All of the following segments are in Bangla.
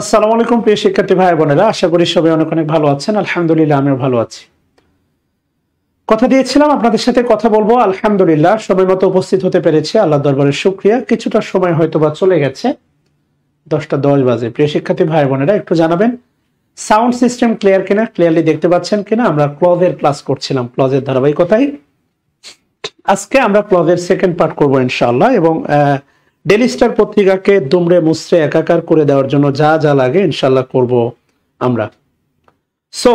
আসসালামু আলাইকুম প্রিয় শিক্ষার্থী ভাই বোনেরা, আশা করি সবাই অনেক অনেক ভালো আছেন। আলহামদুলিল্লাহ আমিও ভালো আছি। কথা দিয়েছিলাম আপনাদের সাথে কথা বলবো, আলহামদুলিল্লাহ সময় মতো উপস্থিত হতে পেরেছি, আল্লাহর দরবারে শুকরিয়া। কিছুটা সময় হয়তো বা চলে গেছে, 10টা 10 বাজে। প্রিয় শিক্ষার্থী ভাই বোনেরা, একটু জানাবেন সাউন্ড সিস্টেম ক্লিয়ার কিনা, ক্লিয়ারলি দেখতে পাচ্ছেন কিনা। আমরা ক্লজের ক্লাস করছিলাম, ক্লজের ধারাবাহিকতায় আজকে আমরা ক্লজের সেকেন্ড পার্ট করবো ইনশাআল্লাহ। এবং ডেইলি স্টার পত্রিকাকে দুমড়ে মুচড়ে একাকার করে দেওয়ার জন্য যা যা লাগে ইনশাআল্লাহ করব আমরা। সো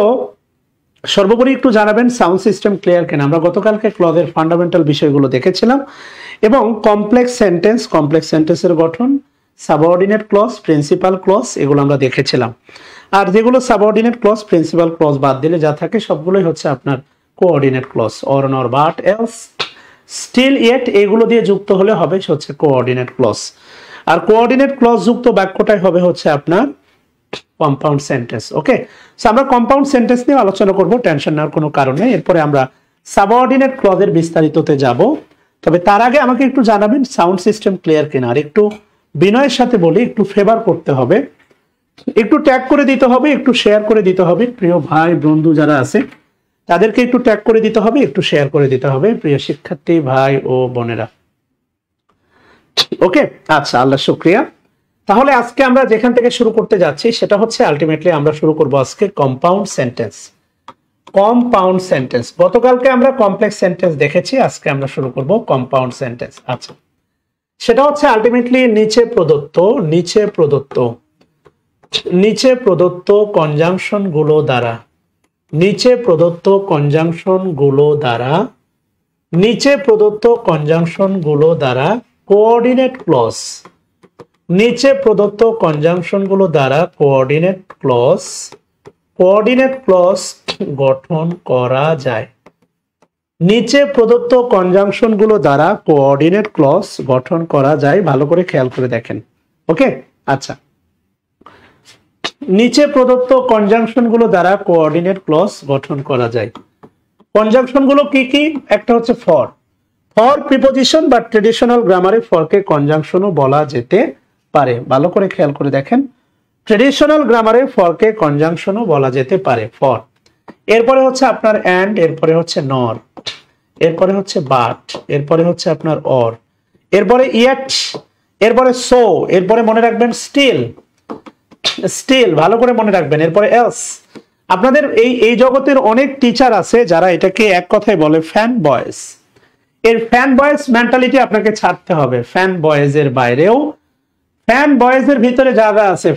সর্বোপরি একটু জানাবেন সাউন্ড সিস্টেম ক্লিয়ার কিনা। আমরা গতকালকে ক্লজের ফান্ডামেন্টাল বিষয়গুলো দেখেছিলাম এবং কমপ্লেক্স সেন্টেন্সের গঠন, সাবঅর্ডিনেট ক্লজ, প্রিন্সিপাল ক্লজ, এগুলো আমরা দেখেছিলাম। আর যেগুলো সাবঅর্ডিনেট ক্লজ, প্রিন্সিপাল ক্লজ বাদ দিলে যা থাকে সবগুলোই হচ্ছে আপনার কোঅর্ডিনেট ক্লজ। অর, নর, বাট, এলস, স্টিল, ইয়েট, এগুলো দিয়ে যুক্ত হলে হবে হচ্ছে কোঅর্ডিনেট ক্লজ। আর কোঅর্ডিনেট ক্লজ যুক্ত বাক্যটাই হবে হচ্ছে আপনার কম্পাউন্ড সেন্টেন্স। ওকে, সো আমরা কম্পাউন্ড সেন্টেন্স নিয়ে আলোচনা করব, টেনশন নেওয়ার কোনো কারণ নেই। এরপরে আমরা সাবঅর্ডিনেট ক্লজের বিস্তারিততে যাব। তবে তার আগে আমাকে একটু জানাবেন সাউন্ড সিস্টেম ক্লিয়ার কিনা। আর একটু বিনয়ের সাথে বলি, একটু ফেভার করতে হবে, একটু ট্যাগ করে দিতে হবে, একটু শেয়ার করে দিতে হবে। প্রিয় ভাই বন্ধু যারা আছে তাদেরকে একটু ট্যাগ করে দিতে হবে, একটু শেয়ার করে দিতে হবে, প্রিয় শিক্ষার্থী ভাই ও বোনেরা। ওকে, আচ্ছা, আল্লাহ শুকরিয়া। তাহলে আজকে আমরা যেখান থেকে শুরু করতে যাচ্ছি সেটা হচ্ছে আলটিমেটলি আমরা শুরু করব আজকে কম্পাউন্ড সেন্টেন্স। কম্পাউন্ড সেন্টেন্স, গতকালকে আমরা কমপ্লেক্স সেন্টেন্স দেখেছি, আজকে আমরা শুরু করব কম্পাউন্ড সেন্টেন্স। আচ্ছা, সেটা হচ্ছে আলটিমেটলি নিচে প্রদত্ত কনজাংশন গুলো দ্বারা কোঅর্ডিনেট ক্লজ, গঠন করা যায়। ভালো করে খেয়াল করে দেখেন। ওকে, আচ্ছা, নিচে প্রদত্ত কনজাংশন গুলো দ্বারা কোঅর্ডিনেট ক্লজ গঠন করা যায়। কনজাংশন গুলো কি কি? একটা হচ্ছে ফর প্রিপোজিশন বা ট্রেডিশনাল গ্রামারে ফরকে কনজাংশনও বলা যেতে পারে। ভালো করে খেয়াল করে দেখেন, ট্রেডিশনাল গ্রামারে ফরকে কনজাংশনও বলা যেতে পারে, ফর। এরপরে হচ্ছে আপনার এন্ড, এরপরে হচ্ছে নর, এরপরে হচ্ছে বাট, এরপরে হচ্ছে আপনার অর, এরপরে ইয়েট, এরপরে সো, এরপরে মনে রাখবেন স্টিল, ভালো করে মনে রাখবেন, এরপরে এলস। আপনাদের এই জগতের অনেক টিচার আছে যারা এটাকে এক কথায় বলে ফ্যান বয়েজ। এর ফ্যান বয়েজ মেন্টালিটি আপনাকে ছাড়তে হবে। ফ্যান বয়েজের বাইরেও, ফ্যান বয়েজের ভিতরে জায়গা আছে,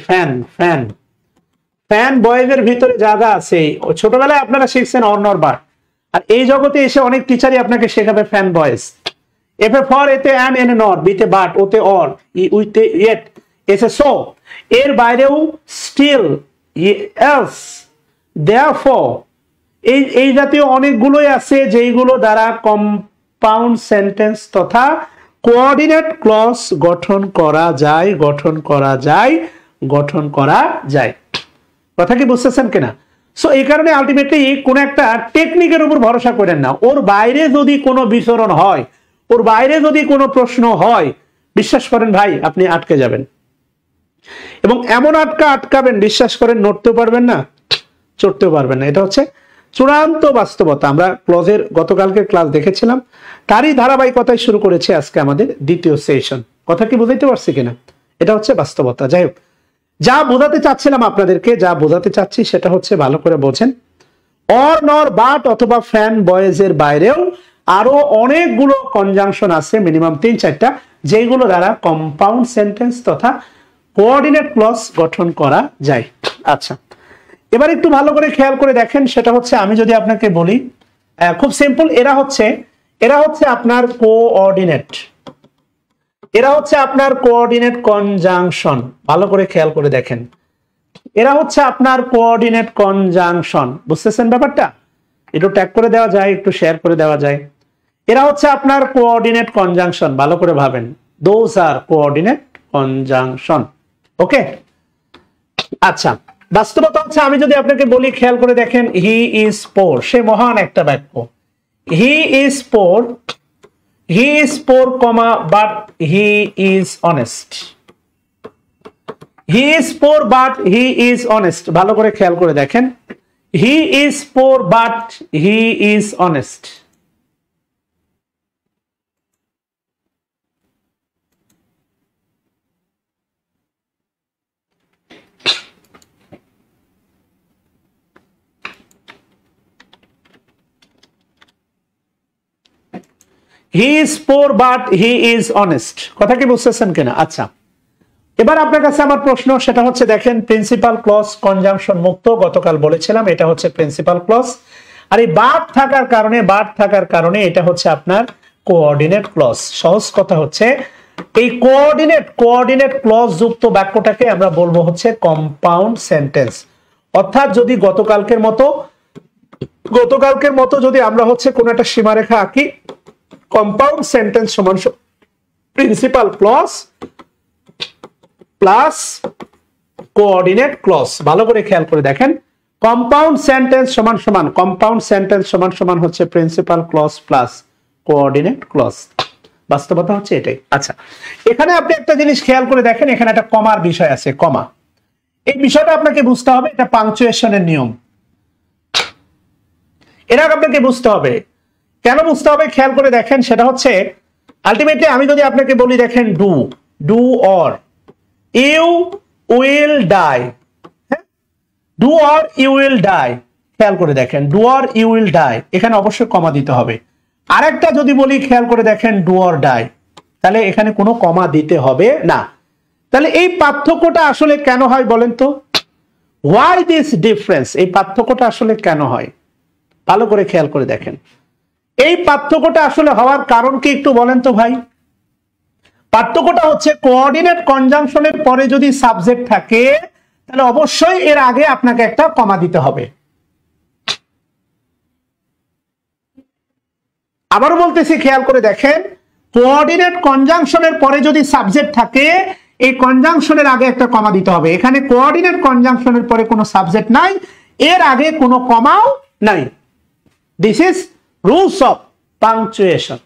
ফ্যান বয়েজের ভিতরে জায়গা আছে। ছোটবেলায় আপনারা শিখছেন অর, নর, বাট। আর এই জগতে এসে অনেক টিচারই আপনাকে শেখাবে fan boys. F A for, এতে অ্যান্ড, এনে নর, বিতে বাট, ওতে অর, উইতে ইয়েট, এসে সো। এর বাইরেও স্টিল, এলস, দেয়ারফর, এই জাতীয় অনেকগুলোই আছে যেইগুলো দ্বারা কম্পাউন্ড সেন্টেন্স তথা কোঅর্ডিনেট ক্লজ গঠন করা যায়। কথা কি বুঝতেছেন কিনা? সো এই কারণে আলটিমেটলি কোন একটা টেকনিকের উপর ভরসা করেন না। ওর বাইরে যদি কোনো বিচরণ হয়, ওর বাইরে যদি কোনো প্রশ্ন হয়, বিশ্বাস করেন ভাই আপনি আটকে যাবেন। এবং এমন আটকাবেন, বিশ্বাস করেন নড়তেও পারবেন না, চড়তেও পারবেন না। এটা হচ্ছে চূড়ান্ত বাস্তবতা। আমরা ক্লজের গতকালকে ক্লাস দেখেছিলাম, তারই ধারাবাহিকতায় শুরু করেছি আজকে আমাদের দ্বিতীয় সেশন। কথা কি বুঝাইতে পারছি কিনা? এটা হচ্ছে বাস্তবতা। যাই হোক, যা বোঝাতে চাচ্ছিলাম আপনাদেরকে, যা বোঝাতে চাচ্ছি সেটা হচ্ছে ভালো করে বোঝেন। অর, নর, বাট অথবা ফ্যান বয়েজের বাইরেও আরো অনেকগুলো কনজাংশন আছে, মিনিমাম 3-4টা, যেগুলো দ্বারা কম্পাউন্ড সেন্টেন্স তথা কোঅর্ডিনেট ক্লজ গঠন করা যায়। আচ্ছা, এবার একটু ভালো করে খেয়াল করে দেখেন। সেটা হচ্ছে আমি যদি আপনাকে বলি, খুব সিম্পল, এরা হচ্ছে আপনার কোঅর্ডিনেট কনজাংশন। ভালো করে খেয়াল করে দেখেন, এরা হচ্ছে আপনার কোঅর্ডিনেট কনজাংশন। বুঝতেছেন ব্যাপারটা? একটু ট্যাগ করে দেওয়া যায়, একটু শেয়ার করে দেওয়া যায়। এরা হচ্ছে আপনার কোঅর্ডিনেট কনজাংশন। ভালো করে ভাবেন, দোজ আর কোঅর্ডিনেট কনজাংশন। ওকে, আচ্ছা, বাস্তবতা হচ্ছে আমি যদি আপনাকে বলি, খেয়াল করে দেখেন, হি ইজ পোর, সে মহান একটা বাক্য। He is poor, but he is honest. He is poor but he is honest. ভালো করে খেয়াল করে দেখেন, he is poor but he is honest. He is poor but he is honest. কথা কি বুঝতেছেন কিনা? আচ্ছা, এবার আপনার কাছে আমার প্রশ্ন, সেটা হচ্ছে দেখেন প্রিন্সিপাল ক্লজ কনজাংশন মুক্ত, গতকাল বলেছিলাম এটা হচ্ছে প্রিন্সিপাল ক্লজ। আর এই বাট থাকার কারণে এটা হচ্ছে আপনার কোঅর্ডিনেট ক্লজ। সহজ কথা হচ্ছে এই কোঅর্ডিনেট ক্লজ যুক্ত বাক্যটাকে আমরা বলবো হচ্ছে কম্পাউন্ড সেন্টেন্স। অর্থাৎ যদি গতকালকের মতো যদি আমরা হচ্ছে কোন একটা সীমারেখা আঁকি, কম্পাউন্ড সেন্টেন্স সমান principal clause plus coordinate clause. ভালো করে খেয়াল করে দেখেন, কম্পাউন্ড সেন্টেন্স সমান হচ্ছে principal clause plus coordinate clause. বাস্তবতা হচ্ছে এটাই। আচ্ছা, এখানে আপনি একটা জিনিস খেয়াল করে দেখেন, এখানে একটা কমার বিষয় আছে, কমা। এই বিষয়টা আপনাকে বুঝতে হবে, এটা পাংচুয়েশনের নিয়ম। এটা আপনাকে বুঝতে হবে। কেন বুঝতে হবে খেয়াল করে দেখেন, সেটা হচ্ছে আলটিমেটলি আমি যদি আপনাকে বলি দেখেন do or you will die, do or you will die, খেয়াল করে দেখেন do or you will die, এখানে অবশ্যই কমা দিতে হবে। আরেকটা যদি বলি খেয়াল করে দেখেন ডু অর ডাই, তাহলে এখানে কোনো কমা দিতে হবে না। তাহলে এই পার্থক্যটা আসলে কেন হয় বলেন তো? Why this difference? এই পার্থক্যটা আসলে কেন হয়? ভালো করে খেয়াল করে দেখেন, এই পার্থক্যটা আসলে হওয়ার কারণ কি একটু বলেন তো ভাই? পার্থক্যটা হচ্ছে কোঅর্ডিনেট কনজাংশনের পরে যদি সাবজেক্ট থাকে তাহলে অবশ্যই এর আগে আপনাকে একটা কমা দিতে হবে। আবারও বলতেছি, খেয়াল করে দেখেন, কোঅর্ডিনেট কনজাংশনের পরে যদি সাবজেক্ট থাকে এই কনজাংশনের আগে একটা কমা দিতে হবে। এখানে কোঅর্ডিনেট কনজাংশনের পরে কোনো সাবজেক্ট নাই, এর আগে কোনো কমাও নাই। This is rules of punctuation.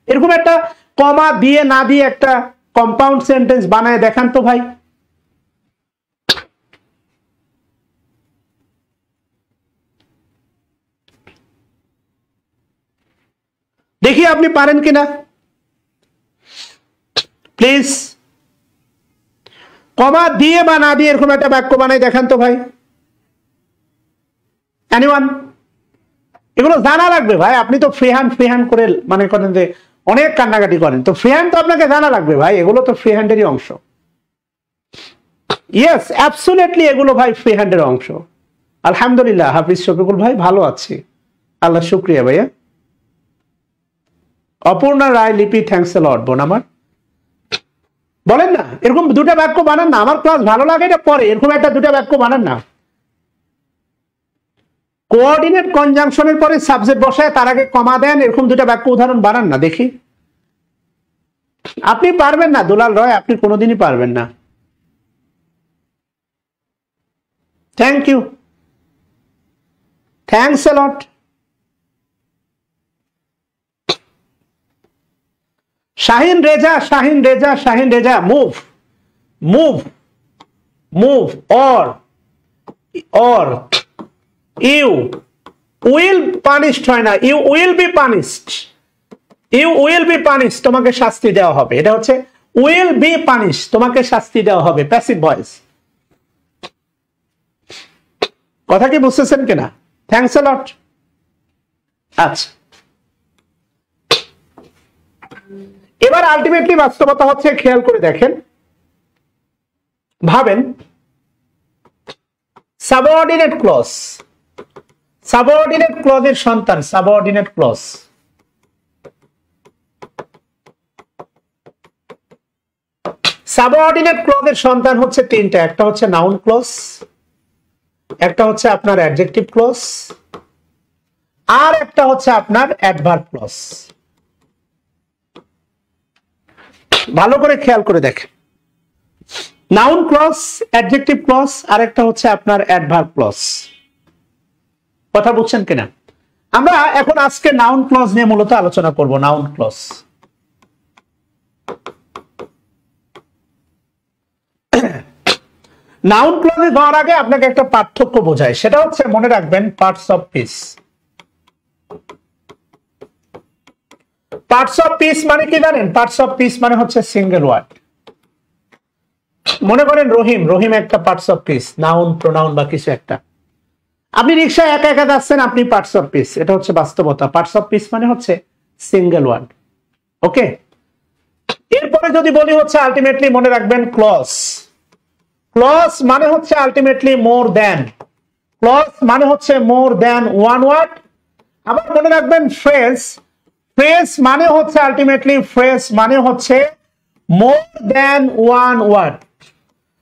এরকম একটা কমা দিয়ে না দিয়ে একটা কম্পাউন্ড সেন্টেন্স বানায় দেখান তো ভাই। দেখি আপনি পারেন কিনা, প্লিজ। কমা দিয়ে বা না দিয়ে এরকম একটা বাক্য বানায় দেখান তো ভাই। এনিওয়ান? এগুলো জানা লাগবে ভাই। আপনি তো ফ্রিহ্যান্ড করে মানে করেন যে অনেক কান্নাকাটি করেন, তো ফ্রিহ্যান্ড তো আপনাকে জানা লাগবে ভাই। এগুলো তো ফ্রিহ্যান্ডেরই অংশ। ইয়েস, অ্যাবসলিউটলি এগুলো ভাই ফ্রিহ্যান্ডের অংশ। আলহামদুলিল্লাহ হাফিজ শফিকুল ভাই, ভালো আছি, আল্লাহ শুক্রিয়া ভাইয়া। অপর্ণা রায় লিপি, থ্যাঙ্কস এ লট বোন আমার। বলেন না, এরকম দুটা বাক্য বানান না। আমার ক্লাস ভালো লাগে এটা পরে, এরকম একটা দুটা বাক্য বানান না। কোঅর্ডিনেট কনজাংশনের পরে সাবজেক্ট বসায় তার আগে কমা দেন, এরকম দুটা বাক্য উদাহরণ বানান না দেখি। আপনি পারবেন না দুলাল রয়, আপনি কোনোদিনই পারবেন না। Thank you, thanks a lot. Shahin Reza, move or you will punished হয় না, you will be punished, তোমাকে শাস্তি দেওয়া হবে। এটা হচ্ছে will be punished, তোমাকে শাস্তি দেওয়া হবে, প্যাসিভ ভয়েস। কথা কি বুঝতেছেন কিনা? থ্যাঙ্কস এ লট। আচ্ছা, এবার আলটিমেটলি বাস্তবতা হচ্ছে, খেয়াল করে দেখেন, ভাবেন সাবঅর্ডিনেট ক্লজের সন্তান, সাবঅর্ডিনেট ক্লজের সন্তান হচ্ছে তিনটা। একটা হচ্ছে নাউন ক্লজ, একটা হচ্ছে আপনার অ্যাডজেক্টিভ ক্লজ, আর একটা হচ্ছে আপনার অ্যাডভার্ব ক্লজ। ভালো করে খেয়াল করে দেখেন, নাউন ক্লজ, অ্যাডজেক্টিভ ক্লজ, আর একটা হচ্ছে আপনার অ্যাডভার্ব ক্লজ। কথা বুঝছেন কিনা? আমরা এখন আজকে নাউন ক্লজ নিয়ে মূলত আলোচনা করব। নাউন ক্লজ, নাউন ক্লজে যাওয়ার আগে আপনাকে একটা পার্থক্য বোঝায়, সেটা হচ্ছে মনে রাখবেন parts of piece. Parts of piece মানে কি জানেন? পার্টস অফ পিস মানে হচ্ছে সিঙ্গেল ওয়ার্ড। মনে করেন রহিম, রহিম একটা parts of piece, noun pronoun বা কিছু একটা। আপনি রিক্সায় একা একা যাচ্ছেন, আপনি পার্টস অফ পিস, এটা হচ্ছে বাস্তবতা। পার্টস অফ পিস মানে হচ্ছে সিঙ্গেল ওয়ার্ড। ওকে, এরপরে যদি বলি হচ্ছে আলটিমেটলি মনে রাখবেন ক্লজ। ক্লজ মানে হচ্ছে আলটিমেটলি মোর দ্যান। ক্লজ মানে হচ্ছে মোর দ্যান ওয়ান ওয়ার্ড। আবার মনে রাখবেন ফ্রেজ। ফ্রেজ মানে হচ্ছে আলটিমেটলি, ফ্রেজ মানে হচ্ছে more than one word.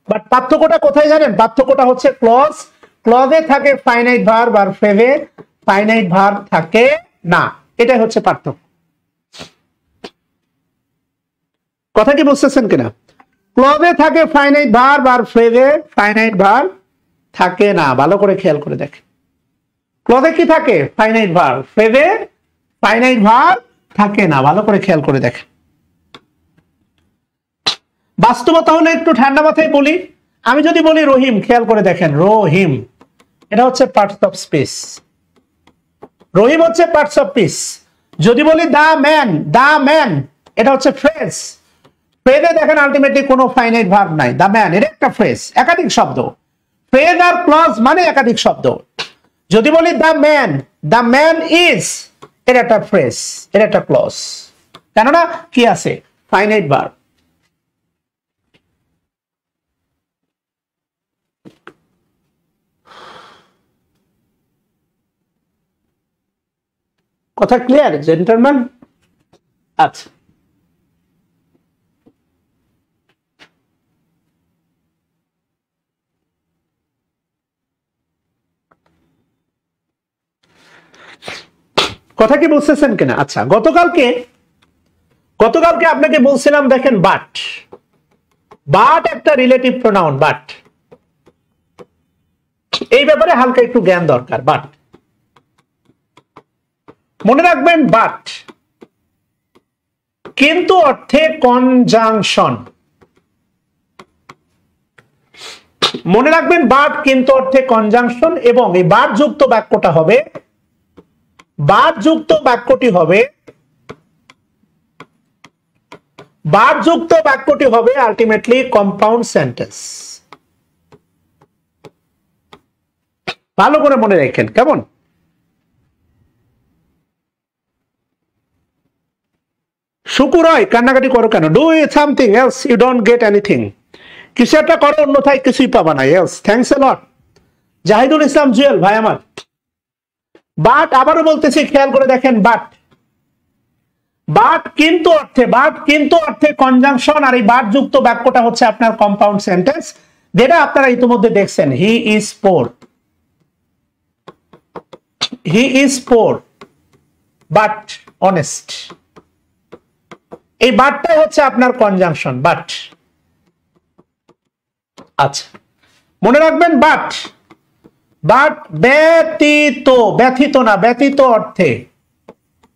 But পার্থক্যটা কোথায় জানেন? পার্থক্যটা হচ্ছে ক্লজ, ক্লজে থাকে ফাইনাইট ভার্ব আর ফ্রেজে ফাইনাইট ভার্ব থাকে না। এটাই হচ্ছে পার্থক্য। কথা কি বুঝতেছেন কিনা? ক্লজে থাকে ফাইনাইট ভার্ব আর ফ্রেজে ফাইনাইট ভার্ব থাকে না। ভালো করে খেয়াল করে দেখেন, ক্লজে কি থাকে? ফাইনাইট ভার্ব, ফ্রেজে ফাইনাইট ভার্ব থাকে না। ভালো করে খেয়াল করে দেখেন। বাস্তবতা হলে একটু ঠান্ডা মাথায় বলি। আমি যদি বলি রহিম, খেয়াল করে দেখেন, রহিম এটা হচ্ছে পার্টস অফ স্পেস। রহিম হচ্ছে পার্টস অফ পিস। যদি বলি দা ম্যান, দা ম্যান এটা হচ্ছে ফ্রেজ। ফ্রেজে দেখেন আলটিমেটলি কোনো ফাইনাইট ভার্ব নাই। দা ম্যান এটা একটা ফ্রেজ, একাধিক শব্দ। ফ্রেজ আর ক্লজ মানে একাধিক শব্দ। যদি বলি দা ম্যান ইজ, এটা একটা ফ্রেজ, এটা একটা ক্লজ। কেননা কি আছে? Finite verb. কথা ক্লিয়ার জেন্টলম্যান? আচ্ছা, কথা কি বুঝতেছেন কিনা? আচ্ছা, গতকালকে আপনাকে বলছিলাম দেখেন বাট। বাট একটা রিলেটিভ প্রোনাউন। বাট এই ব্যাপারে হালকা একটু জ্ঞান দরকার। বাট মনে রাখবেন, বাট কিন্তু অর্থে কনজাংশন। মনে রাখবেন, বাট কিন্তু অর্থে কনজাংশন। এবং এই বাট যুক্ত বাক্যটা হবে, বাট যুক্ত বাক্যটি হবে, বাট যুক্ত বাক্যটি হবে আলটিমেটলি কম্পাউন্ড সেন্টেন্স। ভালো করে মনে রাখেন। কেমন? শুকুর হয় কান্নাকাটি করো কেন? Do something else you don't get anything. কিছু একটা করো, অন্যথায় কিছুই পাবা না। Else thanks a lot. Zahidul Islam Jewel ভাই আমার। বাট আবারও বলতেছি, খেয়াল করে দেখেন, বাট বাট কিন্তু অর্থে, বাট কিন্তু অর্থে কনজাংশন। আর এই বাট যুক্ত বাক্যটা হচ্ছে আপনার কম্পাউন্ড সেন্টেন্স, যেটা আপনারা ইতিমধ্যে দেখছেন। He is poor, he is poor but honest. এই বাটটাই হচ্ছে আপনার কনজাংশন। বাট। আচ্ছা, মনে রাখবেন বাট, বাট ব্যতীত, ব্যথিত না, ব্যতীত অর্থে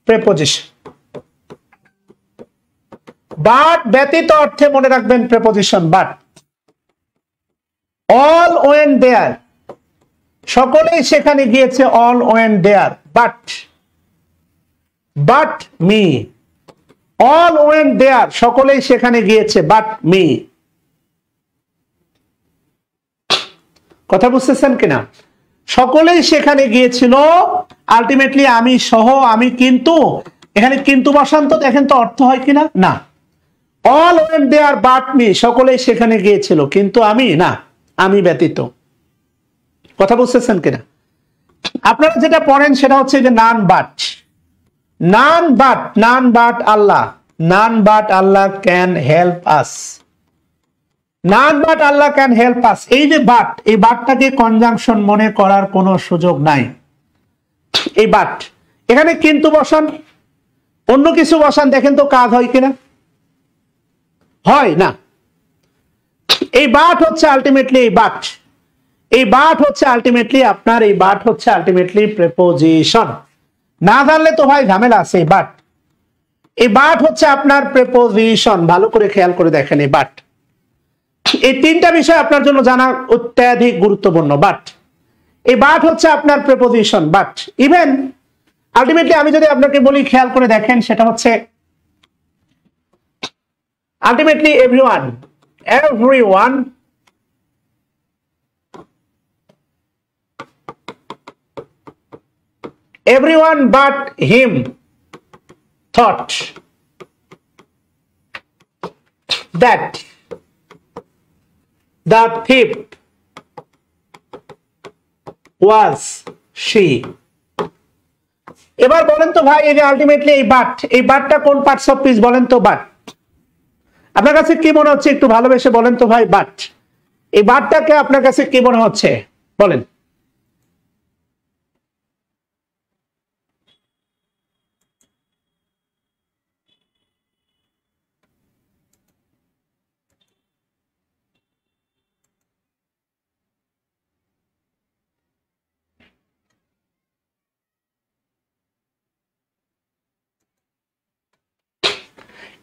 প্রেপোজিশন। বাট ব্যতীত অর্থে মনে রাখবেন preposition but. All went there, সকলেই সেখানে গিয়েছে। All went there but, but me. All went there, সকলেই সেখানে গিয়েছে, বাট মি। কথা বুঝতেছেন কিনা? সকলেই সেখানে গিয়েছিল, আলটিমেটলি আমি সহ, আমি কিন্তু। এখানে কিন্তু বসান তো দেখেন তো অর্থ হয় কিনা? না। All went there but me, সকলেই সেখানে গিয়েছিল কিন্তু আমি না, আমি ব্যতীত। কথা বুঝতেছেন কিনা? আপনারা যেটা পড়েন সেটা হচ্ছে যে none but, none but, none but Allah, none but Allah can help us, none but Allah can help us. এই যে বাট, এই বাটটাকে কনজাংশন মনে করার কোনো সুযোগ নাই। এই বাট, এখানে কিন্তু বসান, অন্য কিছু বসান, দেখেন তো কাজ হয় কিনা? হয় না। এই বাট হচ্ছে আলটিমেটলি, এই বাট, এই বাট হচ্ছে আলটিমেটলি আপনার, এই বাট হচ্ছে আলটিমেটলি প্রেপোজিশন। না জানলে তো ভাই ঝামেলা আছে। এই বাট, এই বাট হচ্ছে আপনার প্রেপোজিশন। ভালো করে খেয়াল করে দেখেন, এই বাট, এই তিনটা বিষয় আপনার জন্য জানা অত্যাধিক গুরুত্বপূর্ণ। বাট এই বাট হচ্ছে আপনার প্রিপোজিশন। বাট ইভেন আলটিমেটলি আমি যদি আপনাকে বলি, খেয়াল করে দেখেন, সেটা হচ্ছে ultimately everyone, everyone everyone but him thought that the thief was she. এবার বলেন তো ভাই, এই যে আলটিমেটলি এই বাটটা কোন পার্টস অফ স্পিচ বলেন তো? বাট আপনার কাছে কি মনে হচ্ছে? একটু ভালোবেসে বলেন তো ভাই, বাট এই বাটটাকে আপনার কাছে কি মনে হচ্ছে বলেন?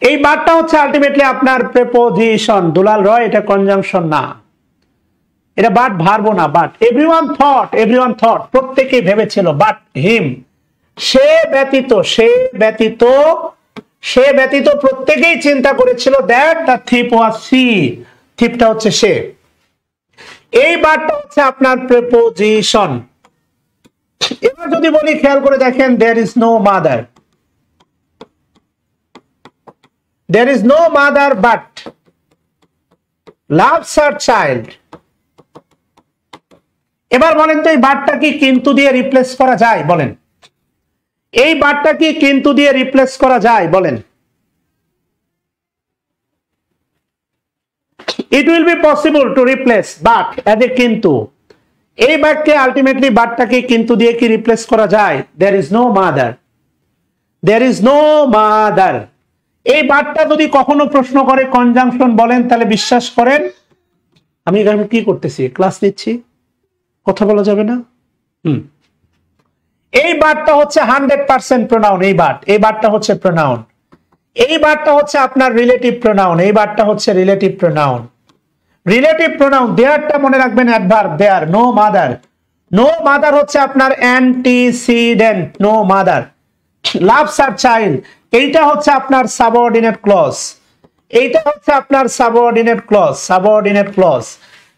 এই বাটটা হচ্ছে আলটিমেটলি আপনার প্রিপোজিশন। দুলাল রয়, এটা কনজাংশন না, এটা বাট ভার্বও না। বাট এভরিওয়ান থট, প্রত্যেকেই ভেবেছিল। বাট হিম, সে ব্যতীত প্রত্যেকেই চিন্তা করেছিল। That the thief was she, থিপটা হচ্ছে সে। এই বাটটা হচ্ছে আপনার প্রিপোজিশন। এবার যদি বলি, খেয়াল করে দেখেন, there is no mother, there is no mother but loves her child. এবার বলেন তো, এই বাটটা কি কিন্তু দিয়ে রিপ্লেস করা যায়? বলেন, এই বাটটা কি কিন্তু দিয়ে রিপ্লেস করা যায়? বলেন। It will be possible to replace but as a কিন্তু। এই বাক্যে আলটিমেটলি বাটটাকে কিন্তু দিয়ে কি রিপ্লেস করা যায়? there is no mother, there is no mother। এই বাটটা যদি কখনো প্রশ্ন করে কনজাংশন বলেন, তাহলে বিশ্বাস করেন আমি এখানে কি করতেছি, ক্লাস নিচ্ছি, কথা বলা যাবে না। এই বাটটা হচ্ছে 100% প্রোনাউন। এই বাটটা হচ্ছে প্রোনাউন। এই বাটটা হচ্ছে আপনার রিলেটিভ প্রোনাউন। এই বাটটা হচ্ছে রিলেটিভ প্রোনাউন। রিলেটিভ প্রোনাউন দেয়ারটা মনে রাখবেন অ্যাডভার্ব দেয়ার। নো মাদার হচ্ছে আপনার অ্যান্টিসিডেন্ট, নো মাদার। লাভস আর চাইল্ড, এইটা হচ্ছে আপনার সাবঅর্ডিনেট ক্লজ। এইটা হচ্ছে আপনার subordinate clause.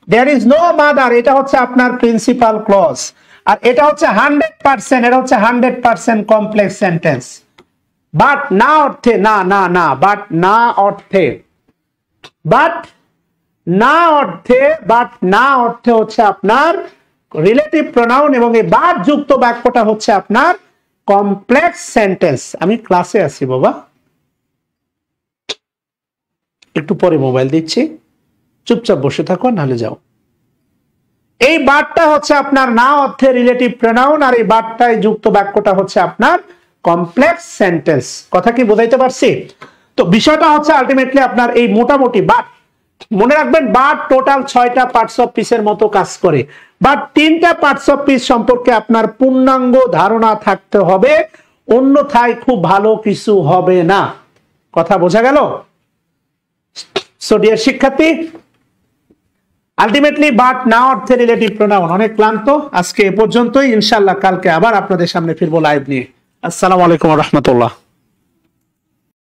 There is no mother, এটা হচ্ছে আপনার প্রিন্সিপাল ক্লজ। আর এটা হচ্ছে 100%, এটা হচ্ছে 100% কমপ্লেক্স সেন্টেন্স। বাট না অর্থে, বাট না অর্থে হচ্ছে আপনার রিলেটিভ প্রোনাউন, এবং এই বাট যুক্ত বাক্যটা হচ্ছে আপনার কমপ্লেক্স সেন্টেন্স। আমি ক্লাসে আছি বাবা, একটু পরে মোবাইল দিচ্ছি, চুপচাপ বসে থাকো, নাহলে যাও। এই বাটটা হচ্ছে আপনার না অর্থে রিলেটিভ প্রোনাউন, আর এই বাটটায় যুক্ত বাক্যটা হচ্ছে আপনার কমপ্লেক্স সেন্টেন্স। কথা কি বোঝাইতে পারছি? তো বিষয়টা হচ্ছে আলটিমেটলি আপনার এই মোটামুটি বাট মনে রাখবেন, বাট টোটাল 6টা পার্টস অফ পিসের মতো কাজ করে। বাট 3টা পার্টস অফ পিস সম্পর্কে আপনার পূর্ণাঙ্গ ধারণা থাকতে হবে, অন্যথায় খুব ভালো কিছু হবে না। কথা বোঝা গেল? সো ডিয়ার শিক্ষার্থী, আলটিমেটলি বাট না অর্থে রিলেটিভ প্রোনাউন। অনেক ক্লান্ত আজকে এ পর্যন্তই, ইনশাআল্লাহ কালকে আবার আপনাদের সামনে ফিরবো লাইভ নিয়ে। আসসালামু আলাইকুম ওয়া রাহমাতুল্লাহ।